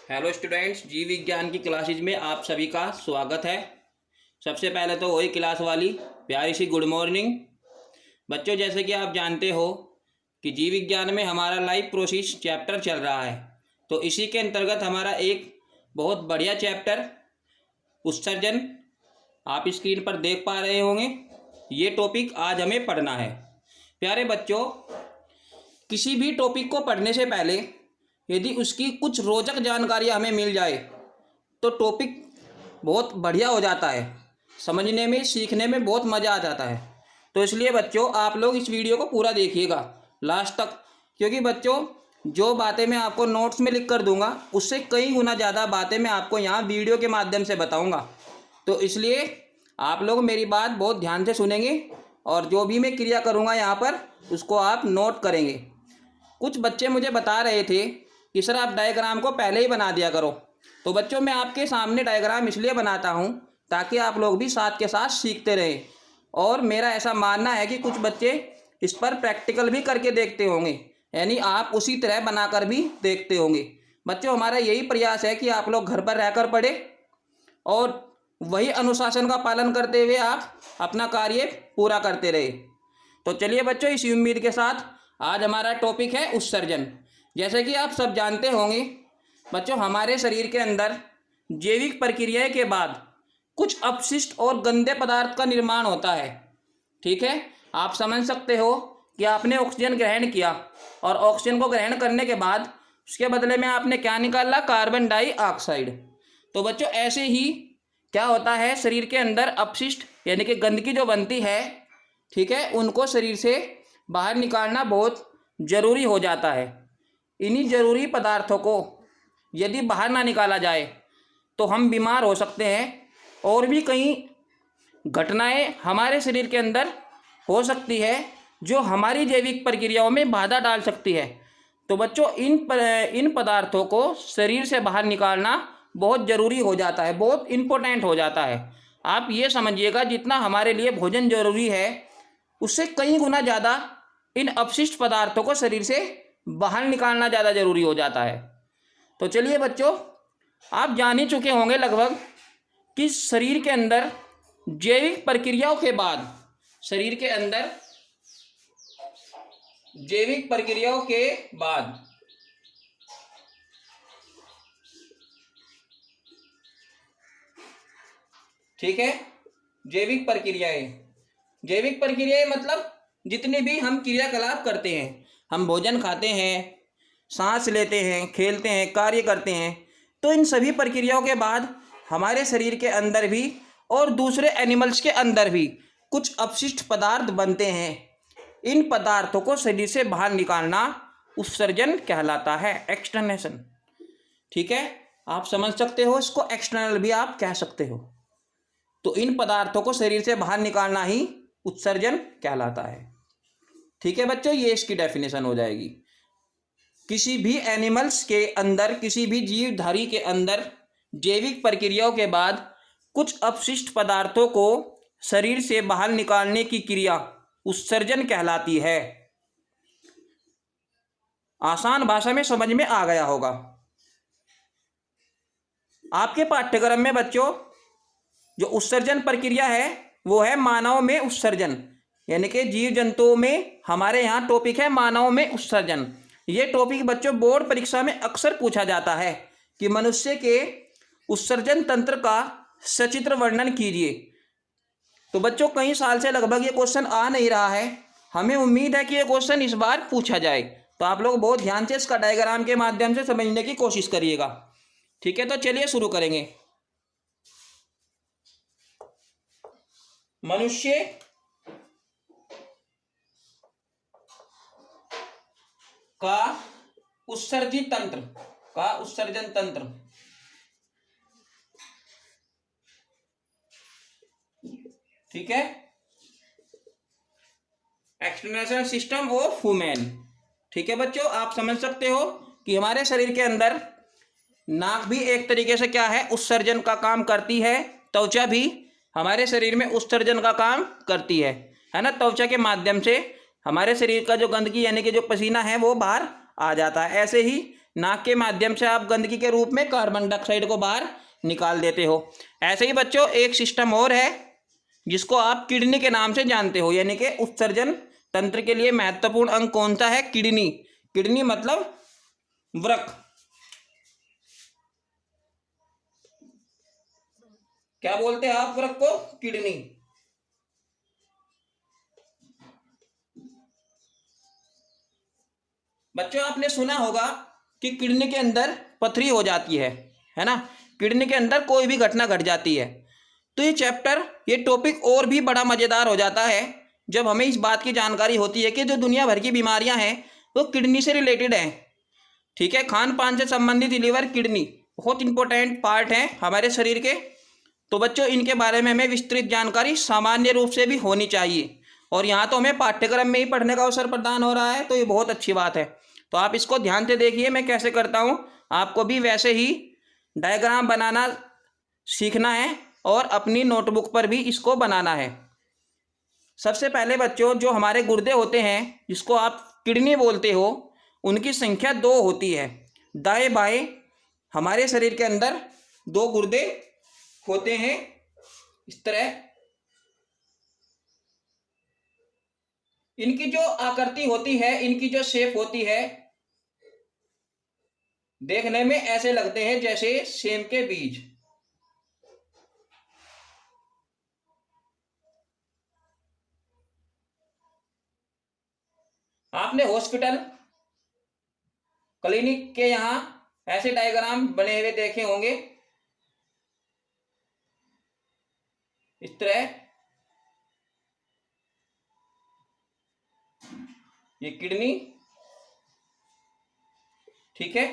Hello students, जीव विज्ञान की क्लासेज में आप सभी का स्वागत है। सबसे पहले तो वही क्लास वाली प्यारी सी गुड मॉर्निंग। बच्चों, जैसे कि आप जानते हो कि जीव विज्ञान में हमारा लाइफ प्रोसेस चैप्टर चल रहा है, तो इसी के अंतर्गत हमारा एक बहुत बढ़िया चैप्टर उत्सर्जन आप स्क्रीन पर देख पा रहे होंगे। ये टॉपिक आज हमें पढ़ना है। प्यारे बच्चों, किसी भी टॉपिक को पढ़ने से पहले यदि उसकी कुछ रोचक जानकारी हमें मिल जाए तो टॉपिक बहुत बढ़िया हो जाता है, समझने में सीखने में बहुत मज़ा आ जाता है। तो इसलिए बच्चों, आप लोग इस वीडियो को पूरा देखिएगा लास्ट तक, क्योंकि बच्चों जो बातें मैं आपको नोट्स में लिख कर दूंगा उससे कई गुना ज़्यादा बातें मैं आपको यहाँ वीडियो के माध्यम से बताऊँगा। तो इसलिए आप लोग मेरी बात बहुत ध्यान से सुनेंगे और जो भी मैं क्रिया करूँगा यहाँ पर उसको आप नोट करेंगे। कुछ बच्चे मुझे बता रहे थे कि सर आप डायग्राम को पहले ही बना दिया करो। तो बच्चों, मैं आपके सामने डायग्राम इसलिए बनाता हूँ ताकि आप लोग भी साथ के साथ सीखते रहें। और मेरा ऐसा मानना है कि कुछ बच्चे इस पर प्रैक्टिकल भी करके देखते होंगे, यानी आप उसी तरह बनाकर भी देखते होंगे। बच्चों, हमारा यही प्रयास है कि आप लोग घर पर रहकर पढ़ें और वही अनुशासन का पालन करते हुए आप अपना कार्य पूरा करते रहे। तो चलिए बच्चों, इसी उम्मीद के साथ आज हमारा टॉपिक है उत्सर्जन। जैसे कि आप सब जानते होंगे बच्चों, हमारे शरीर के अंदर जैविक प्रक्रिया के बाद कुछ अपशिष्ट और गंदे पदार्थ का निर्माण होता है। ठीक है, आप समझ सकते हो कि आपने ऑक्सीजन ग्रहण किया और ऑक्सीजन को ग्रहण करने के बाद उसके बदले में आपने क्या निकाला? Carbon dioxide. तो बच्चों, ऐसे ही क्या होता है, शरीर के अंदर अपशिष्ट यानी कि गंदगी जो बनती है, ठीक है, उनको शरीर से बाहर निकालना बहुत ज़रूरी हो जाता है। इन्हीं ज़रूरी पदार्थों को यदि बाहर ना निकाला जाए तो हम बीमार हो सकते हैं और भी कई घटनाएं हमारे शरीर के अंदर हो सकती है जो हमारी जैविक प्रक्रियाओं में बाधा डाल सकती है। तो बच्चों, इन पदार्थों को शरीर से बाहर निकालना बहुत ज़रूरी हो जाता है, बहुत इम्पोर्टेंट हो जाता है। आप ये समझिएगा, जितना हमारे लिए भोजन ज़रूरी है उससे कई गुना ज़्यादा इन अपशिष्ट पदार्थों को शरीर से बाहर निकालना ज़्यादा ज़रूरी हो जाता है। तो चलिए बच्चों, आप जान ही चुके होंगे लगभग कि शरीर के अंदर जैविक प्रक्रियाओं के बाद शरीर के अंदर जैविक प्रक्रियाओं के बाद ठीक है, जैविक प्रक्रियाएं मतलब जितने भी हम क्रियाकलाप करते हैं, हम भोजन खाते हैं, सांस लेते हैं, खेलते हैं, कार्य करते हैं, तो इन सभी प्रक्रियाओं के बाद हमारे शरीर के अंदर भी और दूसरे एनिमल्स के अंदर भी कुछ अपशिष्ट पदार्थ बनते हैं। इन पदार्थों को शरीर से बाहर निकालना उत्सर्जन कहलाता है, एक्सटर्नेशन। ठीक है, आप समझ सकते हो, इसको एक्सटर्नल भी आप कह सकते हो। तो इन पदार्थों को शरीर से बाहर निकालना ही उत्सर्जन कहलाता है। ठीक है बच्चों, ये इसकी डेफिनेशन हो जाएगी। किसी भी एनिमल्स के अंदर, किसी भी जीवधारी के अंदर जैविक प्रक्रियाओं के बाद कुछ अपशिष्ट पदार्थों को शरीर से बाहर निकालने की क्रिया उत्सर्जन कहलाती है। आसान भाषा में समझ में आ गया होगा। आपके पाठ्यक्रम में बच्चों जो उत्सर्जन प्रक्रिया है वो है मानव में उत्सर्जन, यानी कि जीव जंतुओं में हमारे यहाँ टॉपिक है मानव में उत्सर्जन। ये टॉपिक बच्चों बोर्ड परीक्षा में अक्सर पूछा जाता है कि मनुष्य के उत्सर्जन तंत्र का सचित्र वर्णन कीजिए। तो बच्चों, कई साल से लगभग ये क्वेश्चन आ नहीं रहा है, हमें उम्मीद है कि ये क्वेश्चन इस बार पूछा जाए। तो आप लोग बहुत ध्यान से इसका डायग्राम के माध्यम से समझने की कोशिश करिएगा। ठीक है, तो चलिए शुरू करेंगे। मनुष्य का उत्सर्जित तंत्र का उत्सर्जन तंत्र। ठीक है, एक्सटर्नेशन सिस्टम ऑफ ह्यूमन। ठीक है बच्चों, आप समझ सकते हो कि हमारे शरीर के अंदर नाक भी एक तरीके से क्या है, उत्सर्जन का काम करती है। त्वचा भी हमारे शरीर में उत्सर्जन का काम करती है ना। त्वचा के माध्यम से हमारे शरीर का जो गंदगी यानी कि जो पसीना है वो बाहर आ जाता है। ऐसे ही नाक के माध्यम से आप गंदगी के रूप में कार्बन डाइऑक्साइड को बाहर निकाल देते हो। ऐसे ही बच्चों एक सिस्टम और है जिसको आप किडनी के नाम से जानते हो, यानी कि उत्सर्जन तंत्र के लिए महत्वपूर्ण अंग कौन सा है? किडनी। किडनी मतलब वृक्क। क्या बोलते हैं आप वृक्क को? किडनी। बच्चों आपने सुना होगा कि किडनी के अंदर पथरी हो जाती है ना? किडनी के अंदर कोई भी घटना घट जाती है। तो ये टॉपिक और भी बड़ा मज़ेदार हो जाता है जब हमें इस बात की जानकारी होती है कि जो दुनिया भर की बीमारियां हैं वो किडनी से रिलेटेड हैं। ठीक है, खान पान से संबंधित लीवर, किडनी बहुत इंपॉर्टेंट पार्ट हैं हमारे शरीर के। तो बच्चों इनके बारे में हमें विस्तृत जानकारी सामान्य रूप से भी होनी चाहिए, और यहाँ तो हमें पाठ्यक्रम में ही पढ़ने का अवसर प्रदान हो रहा है, तो ये बहुत अच्छी बात है। तो आप इसको ध्यान से देखिए मैं कैसे करता हूँ। आपको भी वैसे ही डायग्राम बनाना सीखना है और अपनी नोटबुक पर भी इसको बनाना है। सबसे पहले बच्चों जो हमारे गुर्दे होते हैं जिसको आप किडनी बोलते हो, उनकी संख्या 2 होती है। दाएं बाएं हमारे शरीर के अंदर 2 गुर्दे होते हैं इस तरह। इनकी जो आकृति होती है, इनकी जो शेप होती है, देखने में ऐसे लगते हैं जैसे सेम के बीज। आपने हॉस्पिटल क्लिनिक के यहाँ ऐसे डायग्राम बने हुए देखे होंगे इस तरह। ये किडनी, ठीक है,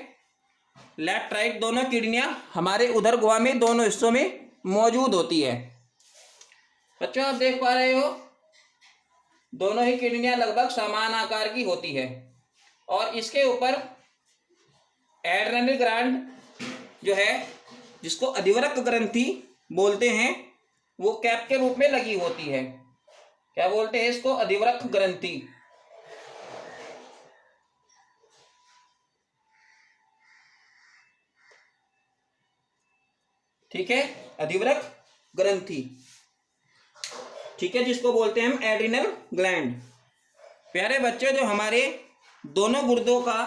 लेफ्ट राइट दोनों किडनियां हमारे उधर गुहा में दोनों हिस्सों में मौजूद होती है। बच्चों आप देख पा रहे हो दोनों ही किडनियां लगभग समान आकार की होती है, और इसके ऊपर एड्रेनल ग्लैंड जो है जिसको अधिवृक्क ग्रंथि बोलते हैं वो कैप के रूप में लगी होती है। क्या बोलते हैं इसको? अधिवृक्क ग्रंथि। ठीक है, अधिवृक्क ग्रंथि, ठीक है, जिसको बोलते हैं हम एड्रिनल ग्लैंड। प्यारे बच्चों जो हमारे दोनों गुर्दों का,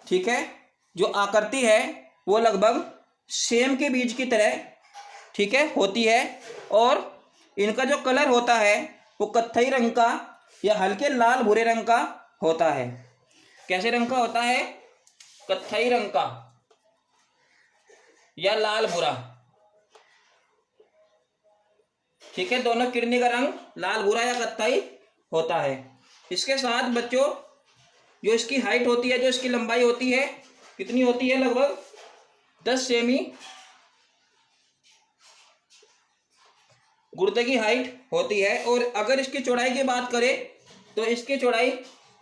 ठीक है, जो आकृति है वो लगभग सेम के बीज की तरह, ठीक है, होती है, और इनका जो कलर होता है वो कत्थई रंग का या हल्के लाल भूरे रंग का होता है। कैसे रंग का होता है? कत्थई रंग का या लाल भूरा। ठीक है, दोनों किडनी का रंग लाल भूरा या कत्थई होता है। इसके साथ बच्चों जो इसकी हाइट होती है, जो इसकी लंबाई होती है, कितनी होती है? लगभग 10 सेमी गुर्दे की हाइट होती है। और अगर इसकी चौड़ाई की बात करें तो इसकी चौड़ाई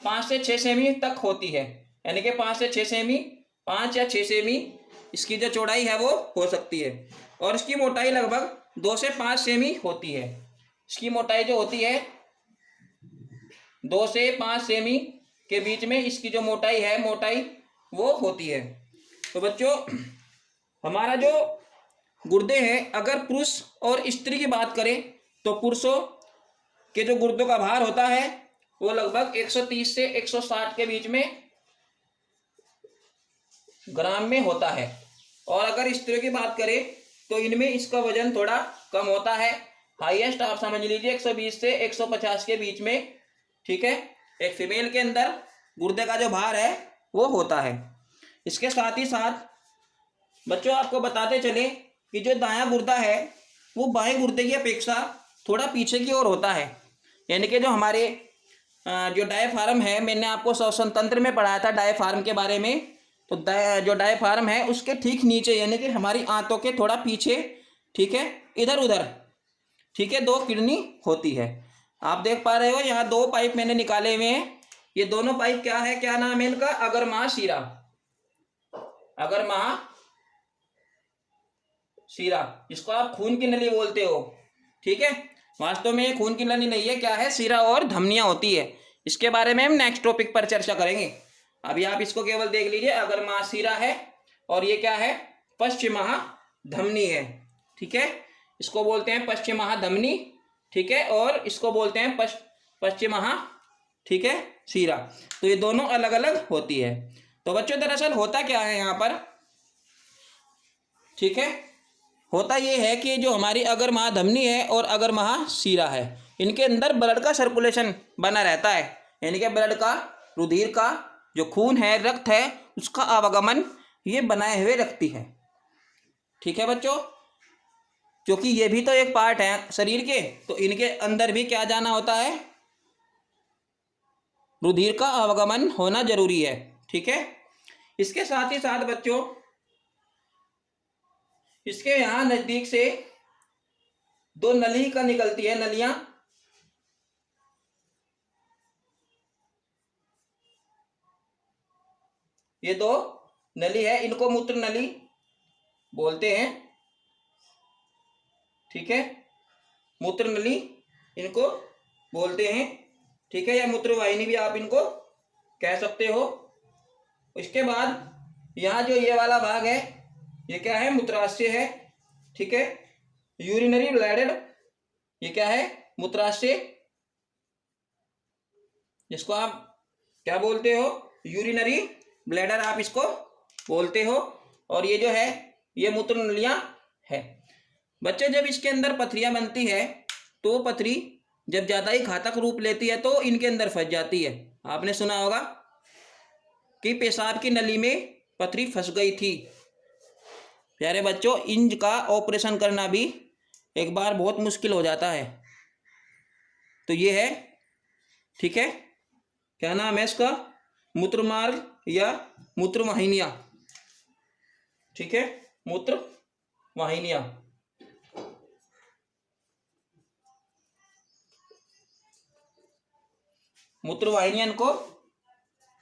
5 से 6 सेमी तक होती है, यानी कि 5 से 6 सेमी, 5 या 6 सेमी इसकी जो चौड़ाई है वो हो सकती है। और इसकी मोटाई लगभग 2 से 5 सेमी होती है। इसकी मोटाई जो होती है 2 से 5 सेमी के बीच में इसकी जो मोटाई है, मोटाई वो होती है। तो बच्चों हमारा जो गुर्दे हैं, अगर पुरुष और स्त्री की बात करें तो पुरुषों के जो गुर्दों का भार होता है वो लगभग 130 से 160 के बीच में ग्राम में होता है, और अगर स्त्रियों की बात करें तो इनमें इसका वजन थोड़ा कम होता है। हाईएस्ट आप समझ लीजिए 120 से 150 के बीच में, ठीक है, एक फीमेल के अंदर गुर्दे का जो भार है वो होता है। इसके साथ ही साथ बच्चों आपको बताते चले कि जो दायां गुर्दा है वो बाएं गुर्दे की अपेक्षा थोड़ा पीछे की ओर होता है, यानी कि जो हमारे जो डायफ्राम है, मैंने आपको श्वसन तंत्र में पढ़ाया था डायफ्राम के बारे में, तो जो डायफ्राम है उसके ठीक नीचे, यानी कि हमारी आंतों के थोड़ा पीछे, ठीक है, इधर उधर, ठीक है, 2 किडनी होती है। आप देख पा रहे हो यहाँ 2 पाइप मैंने निकाले हुए हैं। ये दोनों पाइप क्या है, क्या नाम है इनका? अग्रमहा शिरा। अग्रमहा शिरा, जिसको आप खून की नली बोलते हो, ठीक है। वास्तव में ये खून की नली नहीं है, क्या है? शिरा और धमनियां होती है। इसके बारे में हम नेक्स्ट टॉपिक पर चर्चा करेंगे। अभी आप इसको केवल देख लीजिए, अगर महाशिरा है और ये क्या है, पश्चिम महाधमनी है। ठीक है, इसको बोलते हैं पश्चिम महाधमनी। ठीक है, और इसको बोलते हैं पश्चिम महा, ठीक है, शिरा। तो ये दोनों अलग अलग होती है। तो बच्चों दरअसल होता क्या है यहाँ पर, ठीक है, होता ये है कि जो हमारी अगर महाधमनी है और अगर महाशिरा है, इनके अंदर ब्लड का सर्कुलेशन बना रहता है, यानी कि ब्लड का, रुधिर का जो खून है, रक्त है, उसका आवागमन ये बनाए हुए रखती है। ठीक है बच्चों, क्योंकि ये भी तो एक पार्ट है शरीर के, तो इनके अंदर भी क्या जाना होता है, रुधिर का आवागमन होना जरूरी है। ठीक है, इसके साथ ही साथ बच्चों, इसके यहाँ नजदीक से दो नली का निकलती है, नलियां। ये दो नली है, इनको मूत्र नली बोलते हैं। ठीक है, मूत्र नली इनको बोलते हैं। ठीक है, या मूत्र वाहिनी भी आप इनको कह सकते हो। इसके बाद यहाँ जो ये वाला भाग है, ये क्या है, मूत्राशय है। ठीक है, यूरिनरी ब्लैडर, ये क्या है, मूत्राशय, जिसको आप क्या बोलते हो, यूरिनरी ब्लैडर आप इसको बोलते हो। और ये जो है, ये मूत्र नलियां है। बच्चे जब इसके अंदर पथरियां बनती है, तो पथरी जब ज्यादा ही घातक रूप लेती है तो इनके अंदर फंस जाती है। आपने सुना होगा कि पेशाब की नली में पथरी फंस गई थी। प्यारे बच्चों, इनका ऑपरेशन करना भी एक बार बहुत मुश्किल हो जाता है। तो ये है, ठीक है, क्या नाम है इसका, मूत्र मार्ग या मूत्र वाहिनियां। ठीक है, मूत्र वाहिनियां। मूत्र वाहिनियां इनको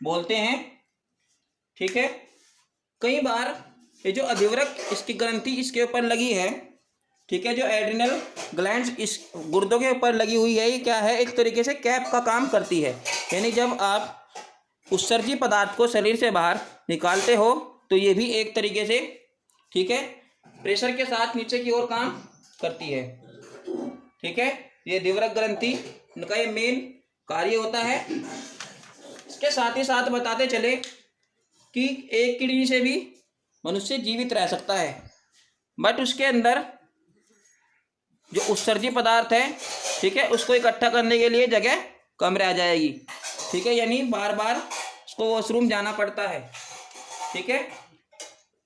बोलते हैं। ठीक है, कई बार ये जो अधिवृक्क इसकी ग्रंथि इसके ऊपर लगी है, ठीक है, जो एड्रिनल ग्लैंड्स इस गुर्दों के ऊपर लगी हुई है, ये क्या है, एक तरीके से कैप का काम करती है। यानी जब आप उत्सर्जी पदार्थ को शरीर से बाहर निकालते हो, तो ये भी एक तरीके से, ठीक है, प्रेशर के साथ नीचे की ओर काम करती है। ठीक है, ये अधिवृक्क ग्रंथि, इनका ये मेन कार्य होता है। इसके साथ ही साथ बताते चले कि एक किडनी से भी मनुष्य जीवित रह सकता है, बट उसके अंदर जो उत्सर्जी पदार्थ है, ठीक है, उसको इकट्ठा करने के लिए जगह कम रह जाएगी। ठीक है, यानी बार बार उसको वॉशरूम जाना पड़ता है। ठीक है,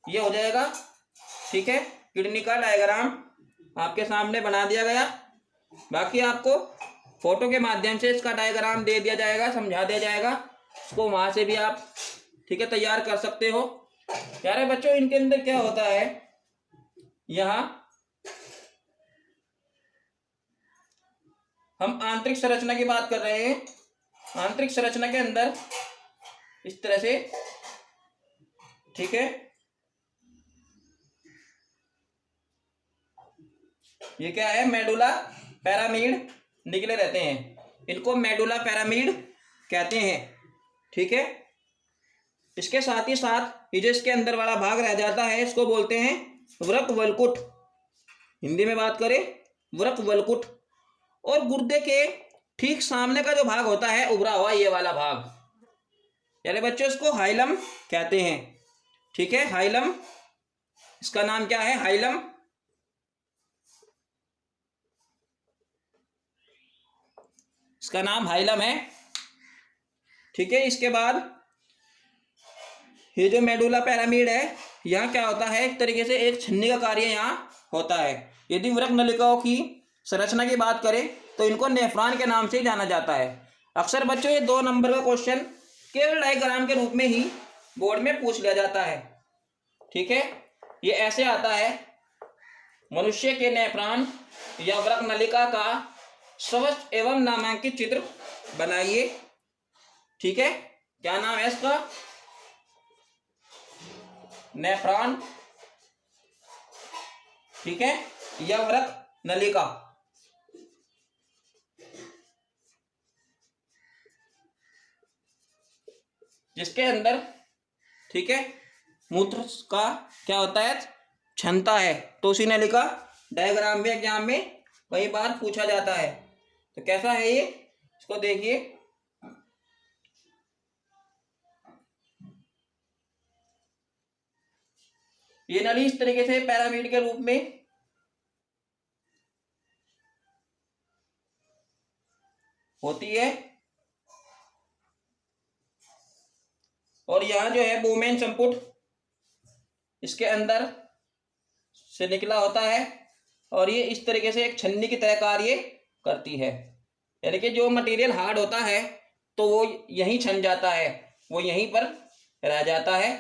ये हो जाएगा। ठीक है, किडनी का डायग्राम आपके सामने बना दिया गया। बाकी आपको फोटो के माध्यम से इसका डायग्राम दे दिया जाएगा, समझा दिया जाएगा, उसको वहां से भी आप, ठीक है, तैयार कर सकते हो। प्यारे बच्चों, इनके अंदर क्या होता है, यहां हम आंतरिक संरचना की बात कर रहे हैं। आंतरिक संरचना के अंदर इस तरह से, ठीक है, ये क्या है, मेडुला पिरामिड निकले रहते हैं, इनको मेडुला पिरामिड कहते हैं। ठीक है, इसके साथ ही साथ ये जो इसके अंदर वाला भाग रह जाता है, इसको बोलते हैं वृक्क वल्कुट। हिंदी में बात करें, वृक्क वल्कुट। और गुर्दे के ठीक सामने का जो भाग होता है, उभरा हुआ ये वाला भाग, यानी बच्चों इसको हाइलम कहते हैं। ठीक है, हाइलम, इसका नाम क्या है, हाइलम। इसका नाम हाइलम है। ठीक है, इसके बाद ये जो मेडुला पिरामिड है, यहाँ क्या होता है, एक तरीके से एक छन्नी का कार्य यहाँ होता है। यदि वृक्क नलिकाओं की संरचना की बात करें तो इनको नेफ्रॉन के नाम से ही जाना जाता है। अक्सर बच्चों ये 2 नंबर का क्वेश्चन केवल डायग्राम के रूप में ही बोर्ड में पूछ लिया जाता है। ठीक है, ये ऐसे आता है, मनुष्य के नेफ्रॉन या वृक्क नलिका का स्वस्थ एवं नामांकित चित्र बनाइए। ठीक है, क्या नाम है इसका, नेफ्रॉन। ठीक है, या वृक्क नलिका। जिसके अंदर, ठीक है, मूत्र का क्या होता है, क्षमता है। तो उसी नलिका डायग्राम भी एग्जाम में कई बार पूछा जाता है। तो कैसा है ये, इसको देखिए। ये नली इस तरीके से पिरामिड के रूप में होती है और यहाँ जो है वुमेन संपुट इसके अंदर से निकला होता है और ये इस तरीके से एक छन्नी की तरह कार्य करती है। यानी कि जो मटेरियल हार्ड होता है तो वो यहीं छन जाता है, वो यहीं पर रह जाता है।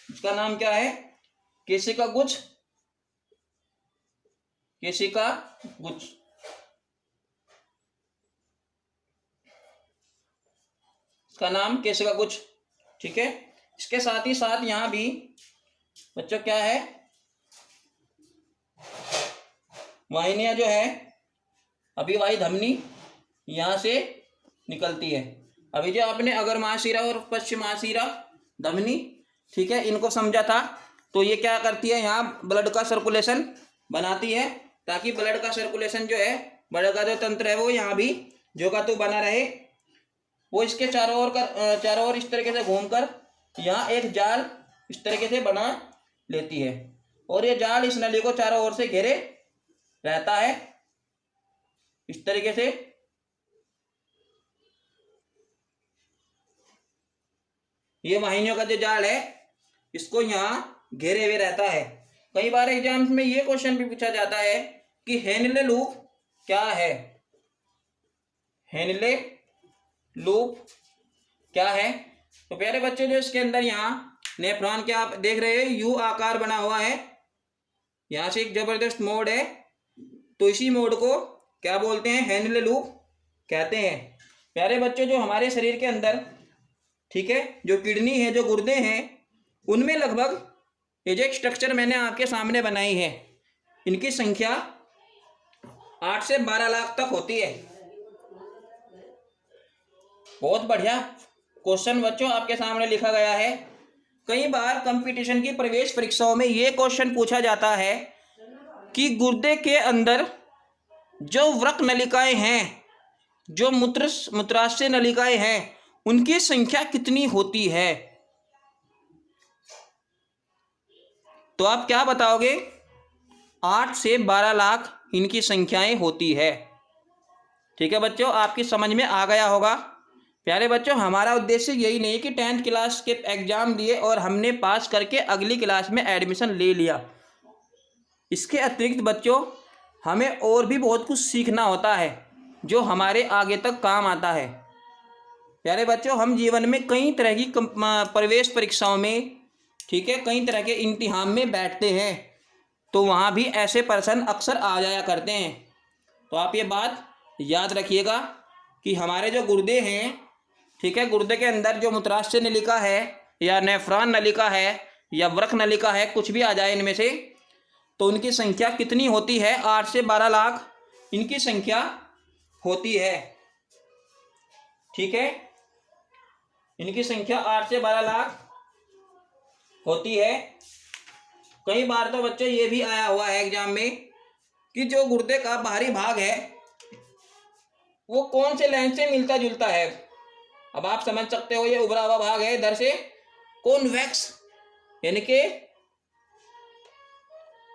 इसका नाम क्या है, केशिका गुच्छ। केशिका गुच्छ। इसका नाम केशिका गुच्छ, ठीक है। इसके साथ ही साथ यहाँ भी बच्चों क्या है, वाहिनियां जो है, अभिवाही धमनी यहाँ से निकलती है। अभी जो आपने अग्रमाशिरा और पश्चिमाशिरा धमनी, ठीक है, इनको समझा था। तो ये क्या करती है, यहाँ ब्लड का सर्कुलेशन बनाती है ताकि ब्लड का सर्कुलेशन जो है, ब्लड का जो तंत्र है वो यहाँ भी जो का तो बना रहे। वो इसके चारों ओर इस तरीके से घूमकर यहाँ एक जाल इस तरीके से बना लेती है और ये जाल इस नली को चारों ओर से घेरे रहता है इस तरीके से। ये वाहिनियों का जो जाल है इसको यहाँ घेरे हुए रहता है। कई बार एग्जाम्स में ये क्वेश्चन भी पूछा जाता है कि हेनले लूप क्या है। हेनले लूप क्या है? तो प्यारे बच्चे, जो इसके अंदर यहाँ नेफ्रॉन के आप देख रहे हैं यू आकार बना हुआ है, यहाँ से एक जबरदस्त मोड है। तो इसी मोड को क्या बोलते हैं, हेनले लूप कहते हैं। प्यारे बच्चों, जो हमारे शरीर के अंदर, ठीक है, जो किडनी है, जो गुर्दे हैं, उनमें लगभग ये जो स्ट्रक्चर मैंने आपके सामने बनाई है, इनकी संख्या 8 से 12 लाख तक होती है। बहुत बढ़िया क्वेश्चन बच्चों आपके सामने लिखा गया है। कई बार कंपटीशन की प्रवेश परीक्षाओं में ये क्वेश्चन पूछा जाता है कि गुर्दे के अंदर जो वृक्क नलिकाएं हैं, जो मूत्राशय नलिकाएं हैं, उनकी संख्या कितनी होती है? तो आप क्या बताओगे? 8 से 12 लाख इनकी संख्याएं होती है। ठीक है बच्चों, आपकी समझ में आ गया होगा। प्यारे बच्चों, हमारा उद्देश्य यही नहीं कि 10th क्लास के एग्जाम दिए और हमने पास करके अगली क्लास में एडमिशन ले लिया। इसके अतिरिक्त बच्चों हमें और भी बहुत कुछ सीखना होता है जो हमारे आगे तक काम आता है। प्यारे बच्चों, हम जीवन में कई तरह की प्रवेश परीक्षाओं में, ठीक है, कई तरह के इम्तिहान में बैठते हैं, तो वहाँ भी ऐसे पर्सन अक्सर आ जाया करते हैं। तो आप ये बात याद रखिएगा कि हमारे जो गुर्दे हैं, ठीक है, गुर्दे के अंदर जो मूत्राशय नलिका है या नेफ्रॉन नलिका है या वृक्क नलिका है, कुछ भी आ जाए इनमें से, तो उनकी संख्या कितनी होती है? 8 से 12 लाख इनकी संख्या होती है। ठीक है, इनकी संख्या 8 से 12 लाख होती है। कई बार तो बच्चों ये भी आया हुआ है एग्जाम में कि जो गुर्दे का बाहरी भाग है वो कौन से लेंस से मिलता जुलता है। अब आप समझ सकते हो, ये उभरा हुआ भाग है, इधर से कॉन्वेक्स यानी कि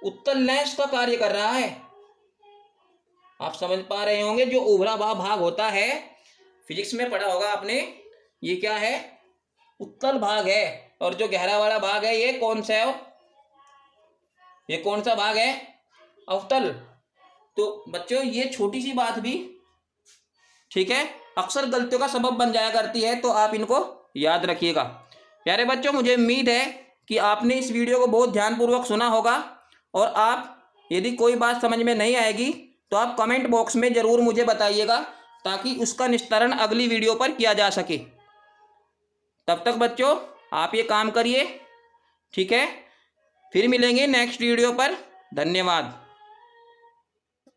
उत्तल लेंस का कार्य कर रहा है। आप समझ पा रहे होंगे, जो उभरा हुआ भाग होता है, फिजिक्स में पढ़ा होगा आपने, ये क्या है? उत्तल भाग है। और जो गहरा वाला भाग है ये कौन सा है? ये कौन सा भाग है? अवतल। तो बच्चों ये छोटी सी बात भी, ठीक है, अक्सर गलतियों का सबब बन जाया करती है, तो आप इनको याद रखिएगा। प्यारे बच्चों, मुझे उम्मीद है कि आपने इस वीडियो को बहुत ध्यानपूर्वक सुना होगा और आप, यदि कोई बात समझ में नहीं आएगी तो आप कमेंट बॉक्स में ज़रूर मुझे बताइएगा ताकि उसका निस्तारण अगली वीडियो पर किया जा सके। तब तक बच्चों आप ये काम करिए, ठीक है। फिर मिलेंगे नेक्स्ट वीडियो पर। धन्यवाद।